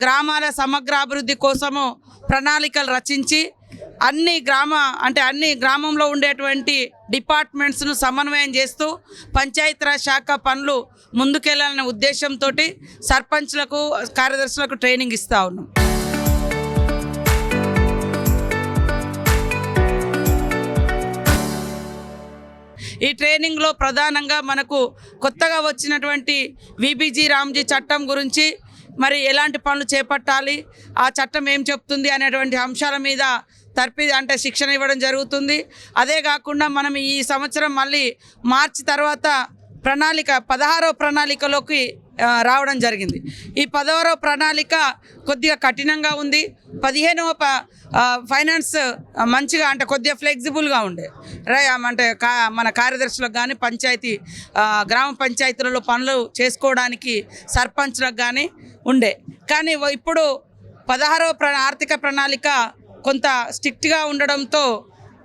గ్రామాల సమగ్రాభివృద్ధి కోసము ప్రణాళికలు రచించి అన్ని గ్రామంలో ఉండేటువంటి డిపార్ట్మెంట్స్ను సమన్వయం చేస్తూ పంచాయతీరాజ్ శాఖ పనులు ముందుకెళ్లాలనే ఉద్దేశంతో సర్పంచ్లకు కార్యదర్శులకు ట్రైనింగ్ ఇస్తా ఉన్నాం. ఈ ట్రైనింగ్లో ప్రధానంగా మనకు కొత్తగా వచ్చినటువంటి విబిజి రామ్జీ చట్టం గురించి మరి ఎలాంటి పనులు చేపట్టాలి, ఆ చట్టం ఏం చెప్తుంది అనేటువంటి అంశాల మీద శిక్షణ ఇవ్వడం జరుగుతుంది. అదే కాకుండా మనం ఈ సంవత్సరం మళ్ళీ మార్చి తర్వాత 16వ ప్రణాళికలోకి రావడం జరిగింది. ఈ 10వ ప్రణాళిక కొద్దిగా కఠినంగా ఉంది. 15వ ఫైనాన్స్ మంచిగా కొద్దిగా ఫ్లెక్సిబుల్గా ఉండే మన కార్యదర్శులకు కానీ గ్రామ పంచాయతీలలో పనులు చేసుకోవడానికి సర్పంచ్లకు కానీ ఉండే. కానీ ఇప్పుడు 16వ ఆర్థిక ప్రణాళిక కొంత స్ట్రిక్ట్గా ఉండడంతో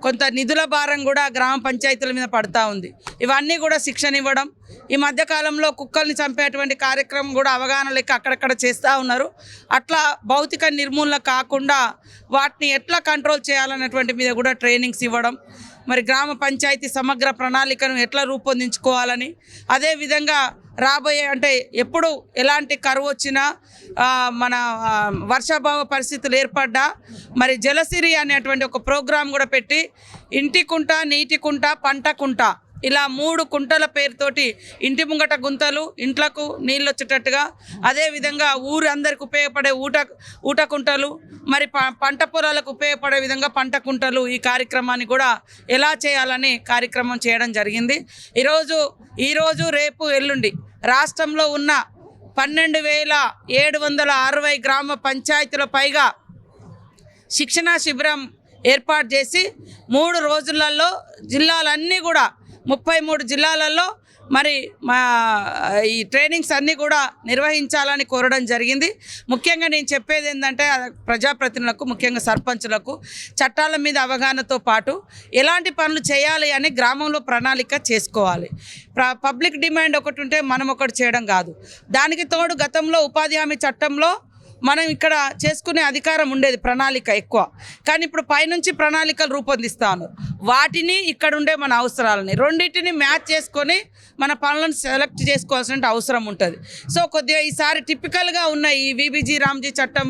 కొంత నిధుల భారం కూడా గ్రామ పంచాయతీల మీద పడుతూ ఉంది. ఇవన్నీ కూడా శిక్షణ ఇవ్వడం, ఈ మధ్యకాలంలో కుక్కల్ని చంపేటువంటి కార్యక్రమం కూడా అవగాహన లెక్క అక్కడక్కడ చేస్తూ ఉన్నారు. అట్లా భౌతిక నిర్మూలన కాకుండా వాటిని ఎట్లా కంట్రోల్ చేయాలనేటువంటి మీద కూడా ట్రైనింగ్స్ ఇవ్వడం, మరి గ్రామ పంచాయతీ సమగ్ర ప్రణాళికను ఎట్లా రూపొందించుకోవాలని, అదేవిధంగా రాబోయే ఎప్పుడు ఎలాంటి కరువు వచ్చినా మన వర్షాభావ పరిస్థితులు ఏర్పడ్డా మరి జలసిరి అనేటువంటి ఒక ప్రోగ్రాం కూడా పెట్టి ఇంటి కుంట, నీటి కుంట, పంట కుంట ఇలా 3 కుంటల పేరుతోటి ఇంటి ముంగట గుంతలు, ఇంట్లకు నీళ్ళు వచ్చేటట్టుగా, అదేవిధంగా ఊరు అందరికి ఉపయోగపడే ఊట కుంటలు, మరి పంట పొలాలకు ఉపయోగపడే విధంగా పంట కుంటలు, ఈ కార్యక్రమాన్ని కూడా ఎలా చేయాలని కార్యక్రమం చేయడం జరిగింది. ఈరోజు రేపు ఎల్లుండి రాష్ట్రంలో ఉన్న 12,760 గ్రామ పంచాయతీల పైగా శిక్షణా శిబిరం ఏర్పాటు చేసి 3 రోజులలో జిల్లాలన్నీ కూడా 33 జిల్లాలలో మరి ఈ ట్రైనింగ్స్ అన్నీ కూడా నిర్వహించాలని కోరడం జరిగింది. ముఖ్యంగా నేను చెప్పేది ఏంటంటే ప్రజాప్రతినిధులకు, ముఖ్యంగా సర్పంచులకు చట్టాల మీద అవగాహనతో పాటు ఎలాంటి పనులు చేయాలి అని గ్రామంలో ప్రణాళిక చేసుకోవాలి. పబ్లిక్ డిమాండ్ ఒకటి ఉంటే మనం ఒకటి చేయడం కాదు. దానికి తోడు గతంలో ఉపాధి హామీ చట్టంలో మనం ఇక్కడ చేసుకునే అధికారం ఉండేది, ప్రణాళిక ఎక్కువ. కానీ ఇప్పుడు పైనుంచి ప్రణాళికలు రూపొందిస్తా ఉన్నారు. వాటిని ఇక్కడ ఉండే మన అవసరాలని రెండింటిని మ్యాచ్ చేసుకొని మన పనులను సెలెక్ట్ చేసుకోవాల్సిన అవసరం ఉంటుంది. సో కొద్దిగా ఈసారి టిపికల్గా ఉన్న ఈ విబిజి రామ్జీ చట్టం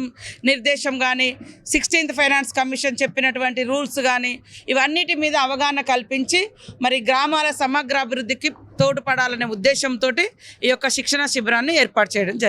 నిర్దేశం కానీ, 16th ఫైనాన్స్ కమిషన్ చెప్పినటువంటి రూల్స్ కానీ, ఇవన్నిటి మీద అవగాహన కల్పించి మరి గ్రామాల సమగ్ర అభివృద్ధికి తోడ్పడాలనే ఉద్దేశంతో ఈ యొక్క శిక్షణ శిబిరాన్ని ఏర్పాటు చేయడం జరిగింది.